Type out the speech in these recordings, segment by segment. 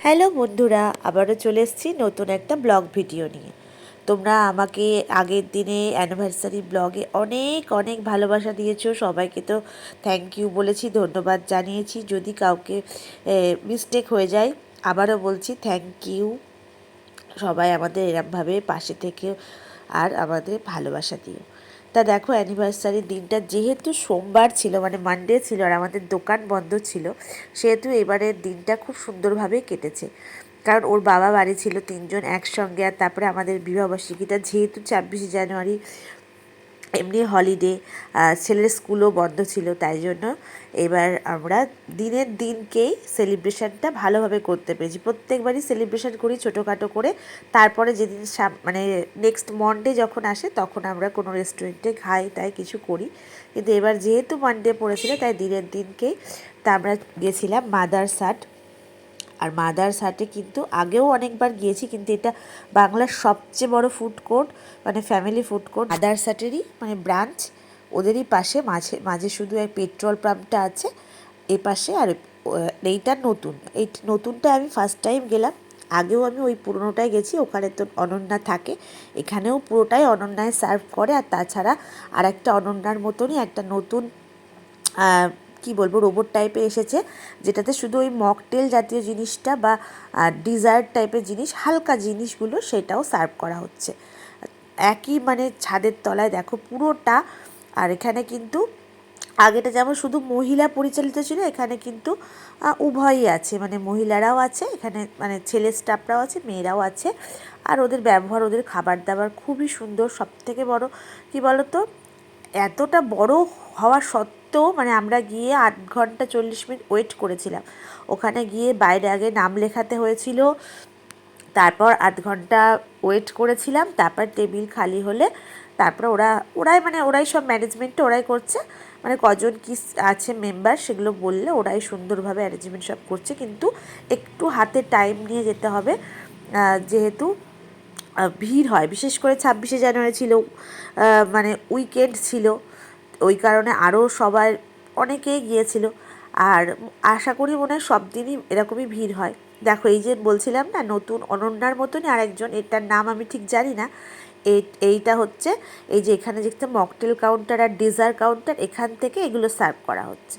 Hello বন্ধুরা, আবারও চলে এসেছি নতুন একটা ব্লগ ভিডিও নিয়ে। তোমরা আমাকে আগের দিনে অ্যানিভার্সারি ব্লগে অনেক অনেক ভালোবাসা দিয়েছো। সবাইকে তো থ্যাংক ইউ বলেছি, ধন্যবাদ জানিয়েছি। যদি কাউকে মিস্টেক হয়ে যায়, আবারও বলছি থ্যাংক ইউ। সবাই আমাদের এরমভাবে পাশে থেকে আর আমাদের ভালোবাসা দিও। তা দেখো, অ্যানিভার্সারির দিনটা যেহেতু সোমবার ছিল, মানে মানডে ছিল, আর আমাদের দোকান বন্ধ ছিল, সেহেতু এবারের দিনটা খুব সুন্দরভাবেই কেটেছে। কারণ ওর বাবা বাড়ি ছিল, তিনজন একসঙ্গে। আর তারপরে আমাদের বিবাহবার্ষিকীটা যেহেতু 26শে জানুয়ারি, এমনি হলিডে, ছেলের স্কুলও বন্ধ ছিল, তাই জন্য এবার আমরা দিনের দিনকেই সেলিব্রেশনটা ভালোভাবে করতে পেরেছি। প্রত্যেকবারই সেলিব্রেশন করি ছোটোখাটো করে, তারপরে যেদিন মানে নেক্সট মনডে যখন আসে তখন আমরা কোনো রেস্টুরেন্টে খাই, তাই কিছু করি। কিন্তু এবার যেহেতু মানডে পড়েছিল, তাই দিনের দিনকেই তা আমরা গেছিলাম মাদারসাট। আর মাদারসাটে কিন্তু আগেও অনেকবার গিয়েছি, কিন্তু এটা বাংলার সবচেয়ে বড় ফুড কোর্ট, মানে ফ্যামিলি ফুড কোর্ট মাদারসাটেরই মানে ব্রাঞ্চ। ওদেরই পাশে মাঝে মাঝে শুধু এক পেট্রোল পাম্পটা আছে এ পাশে। আর এইটা নতুন, এই নতুনটা আমি ফার্স্ট টাইম গেলাম। আগেও আমি ওই পুরোনোটায় গেছি, ওখানে তো অনন্যা থাকে। এখানেও পুরোটাই অনন্যায় সার্ভ করে। আর তাছাড়া আর একটা অনন্যার মতনই একটা নতুন কি বলবো রোবট টাইপের এসেছে, যেটাতে শুধু ওই মকটেল জাতীয় জিনিসটা বা ডিজার্ট টাইপের জিনিস, হালকা জিনিসগুলো সেটাও সার্ভ করা হচ্ছে একই মানে ছাদের তলায়। দেখো পুরোটা। আর এখানে কিন্তু আগেটা যেমন শুধু মহিলা পরিচালিত ছিল, এখানে কিন্তু উভয়ই আছে, মানে মহিলারাও আছে এখানে, মানে ছেলে স্টাফরাও আছে, মেয়েরাও আছে। আর ওদের ব্যবহার, ওদের খাবার দাবার খুবই সুন্দর। সবথেকে বড় কী বলো তো, এতটা বড় হওয়া সত্ত্বেও মানে আমরা গিয়ে 8 ঘন্টা 40 মিনিট ওয়েট করেছিলাম। ওখানে গিয়ে বাইরে আগে নাম লেখাতে হয়েছিল, তারপর 8 ঘন্টা ওয়েট করেছিলাম, তারপর টেবিল খালি হলে তারপর ওরাই সব ম্যানেজমেন্টটা ওরাই করছে। মানে কজন কি আছে মেম্বার সেগুলো বললে ওরাই সুন্দরভাবে অ্যারেঞ্জমেন্ট সব করছে, কিন্তু একটু হাতে টাইম নিয়ে যেতে হবে, যেহেতু ভিড় হয়। বিশেষ করে 26শে জানুয়ারি ছিল, মানে উইকেন্ড ছিল, ওই কারণে আরও সবাই অনেকেই গিয়েছিল। আর আশা করি মনে হয় সব দিনই এরকমই ভিড় হয়। দেখো, এই যে বলছিলাম না নতুন অনন্যার মতনই আরেকজন, এটার নাম আমি ঠিক জানি না। এইটা হচ্ছে এই যে এখানে দেখতে মকটেল কাউন্টার আর ডেজার্ট কাউন্টার, এখান থেকে এগুলো সার্ভ করা হচ্ছে।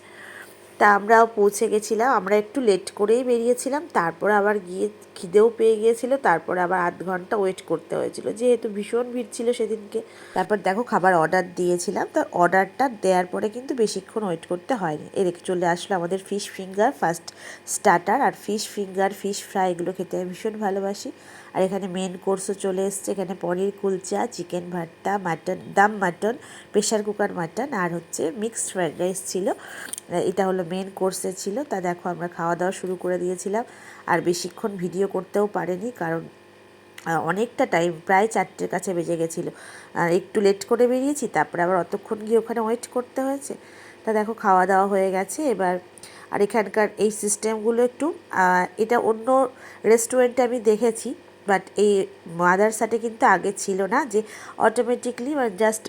তা আমরাও পৌঁছে গেছিলাম, আমরা একটু লেট করেই বেরিয়েছিলাম, তারপর আবার গিয়ে খিদেও পেয়ে গিয়েছিল, তারপর আবার 8 ঘন্টা ওয়েট করতে হয়েছিল যেহেতু ভীষণ ভিড় ছিল সেদিনকে। তারপর দেখো খাবার অর্ডার দিয়েছিলাম, তো অর্ডারটা দেওয়ার পরে কিন্তু বেশিক্ষণ ওয়েট করতে হয়নি, চলে আসলো আমাদের ফিশ ফিঙ্গার ফার্স্ট স্টার্টার। আর ফিশ ফিঙ্গার, ফিশ ফ্রাই এগুলো খেতে আমি ভীষণ ভালোবাসি। আর এখানে মেন কোর্সও চলে এসছে, এখানে পনির কুলচা, চিকেন ভর্তা, মাটন, দাম মাটন, প্রেশার কুকার মাটন, আর হচ্ছে মিক্সড ফ্রাইড রাইস ছিল। এটা হলো মেন কোর্সে ছিল। তা দেখো আমরা খাওয়া দাওয়া শুরু করে দিয়েছিলাম, আর বেশিক্ষণ ভিডিও করতেও পারিনি, কারণ অনেকটা টাইম, প্রায় 4টের কাছে বেজে গেছিলো। আর একটু লেট করে বেরিয়েছি, তারপরে আবার অতক্ষণ গিয়ে ওখানে ওয়েট করতে হয়েছে। তা দেখো খাওয়া দাওয়া হয়ে গেছে এবার। আর এখানকার এই সিস্টেমগুলো একটু, এটা অন্য রেস্টুরেন্টে আমি দেখেছি, বাট এই মাদারসাটে কিন্তু আগে ছিল না, যে অটোমেটিকলি জাস্ট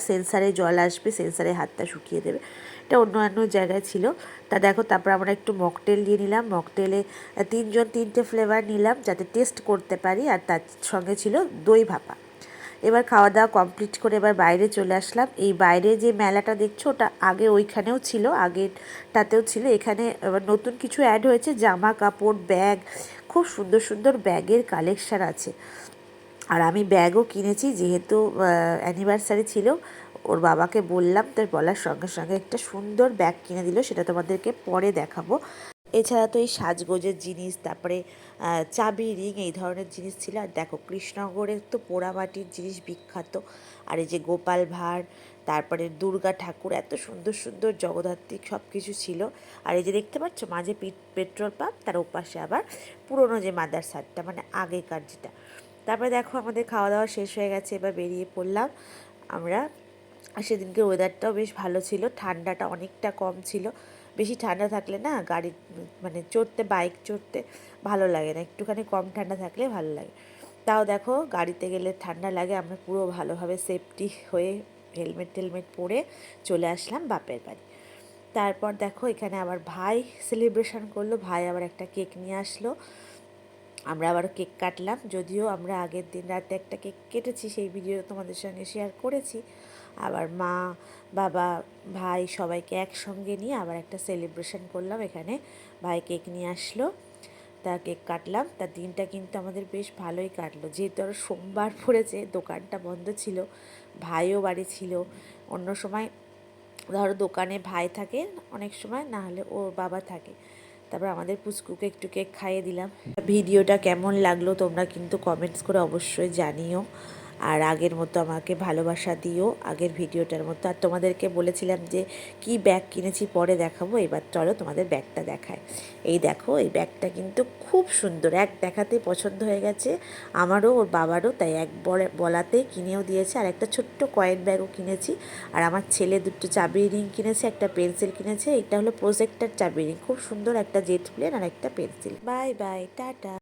সেন্সারে জল আসবে, সেন্সারে হাতটা শুকিয়ে দেবে। এটা অন্য জায়গায় ছিল। তা দেখো তারপর আমরা একটু মকটেল নিয়ে নিলাম। মকটেলে 3জন 3টে ফ্লেভার নিলাম যাতে টেস্ট করতে পারি, আর তার সঙ্গে ছিল দই ভাপা। এবার খাওয়া দাওয়া কমপ্লিট করে এবার বাইরে চলে আসলাম। এই বাইরে যে মেলাটা দেখছো, ওটা আগে ওইখানেও ছিল, আগেরটাতেও ছিল। এখানে এবার নতুন কিছু অ্যাড হয়েছে, জামা কাপড়, ব্যাগ, খুব সুন্দর সুন্দর ব্যাগের কালেকশান আছে। আর আমি ব্যাগও কিনেছি, যেহেতু অ্যানিভার্সারি ছিল। ওর বাবাকে বললাম, তাই বলার সঙ্গে সঙ্গে একটা সুন্দর ব্যাগ কিনে দিল, সেটা তোমাদেরকে পরে দেখাবো। এছাড়া তো এই সাজগোজের জিনিস, তারপরে চাবি রিং, এই ধরনের জিনিস ছিল। আর দেখো কৃষ্ণনগরের তো পোড়ামাটির জিনিস বিখ্যাত। আর এই যে গোপাল ভাঁড়, তারপরে দুর্গা ঠাকুর, এত সুন্দর সুন্দর জগদ্ধাত্রী সব কিছু ছিল। আর এই যে দেখতে পাচ্ছ মাঝে পেট্রোল পাম্প, তার ওপাশে আবার পুরনো যে মাদারসাটটা, মানে আগেকার যেটা। তারপরে দেখো আমাদের খাওয়া দাওয়া শেষ হয়ে গেছে, এবার বেরিয়ে পড়লাম আমরা। আর সেদিনকে ওয়েদারটাও বেশ ভালো ছিল, ঠান্ডাটা অনেকটা কম ছিল। বেশি ঠান্ডা থাকলে না গাড়ি মানে চড়তে, বাইক চড়তে ভালো লাগে না, একটুখানি কম ঠান্ডা থাকলে ভালো লাগে। তাও দেখো গাড়িতে গেলে ঠান্ডা লাগে, আমরা পুরো ভালোভাবে সেফটি হয়ে হেলমেট টেলমেট পরে চলে আসলাম বাপের বাড়ি। তারপর দেখো এখানে আবার ভাই সেলিব্রেশন করলো, ভাই আবার একটা কেক নিয়ে আসলো, আমরা আবার কেক কাটলাম। যদিও আমরা আগের দিন রাতে একটা কেক কেটেছি, সেই ভিডিও তোমাদের সঙ্গে শেয়ার করেছি। আবার মা, বাবা, ভাই সবাইকে একসঙ্গে নিয়ে আবার একটা সেলিব্রেশন করলাম। এখানে ভাই কেক নিয়ে আসলো, তা কেক কাটলাম। তার দিনটা কিন্তু আমাদের বেশ ভালোই কাটলো, যেহেতু আরও সোমবার পড়েছে, দোকানটা বন্ধ ছিল, ভাইও বাড়ি ছিল। অন্য সময় ধরো দোকানে ভাই থাকে অনেক সময়, না হলে ওর বাবা থাকে। তারপর আমাদের পুচকুকে একটু কেক খাইয়ে দিলাম। ভিডিওটা কেমন লাগলো তোমরা কিন্তু কমেন্টস করে অবশ্যই জানিও, আর আগের মতো আমাকে ভালোবাসা দিও আগের ভিডিওটার মতো। আর তোমাদেরকে বলেছিলাম যে কি ব্যাগ কিনেছি পরে দেখাবো, এবার চলো তোমাদের ব্যাগটা দেখায়। এই দেখো, এই ব্যাগটা কিন্তু খুব সুন্দর, এক দেখাতেই পছন্দ হয়ে গেছে আমারও ওর বাবারও, তাই এক বলাতেই কিনেও দিয়েছে। আর একটা ছোট্ট কয়েন ব্যাগও কিনেছি। আর আমার ছেলে দুটো চাবি রিং কিনেছে, একটা পেন্সিল কিনেছে। এটা হলো প্রজেক্টর চাবি রিং, খুব সুন্দর একটা জেট প্লেন আর একটা পেন্সিল। Bye bye, tata.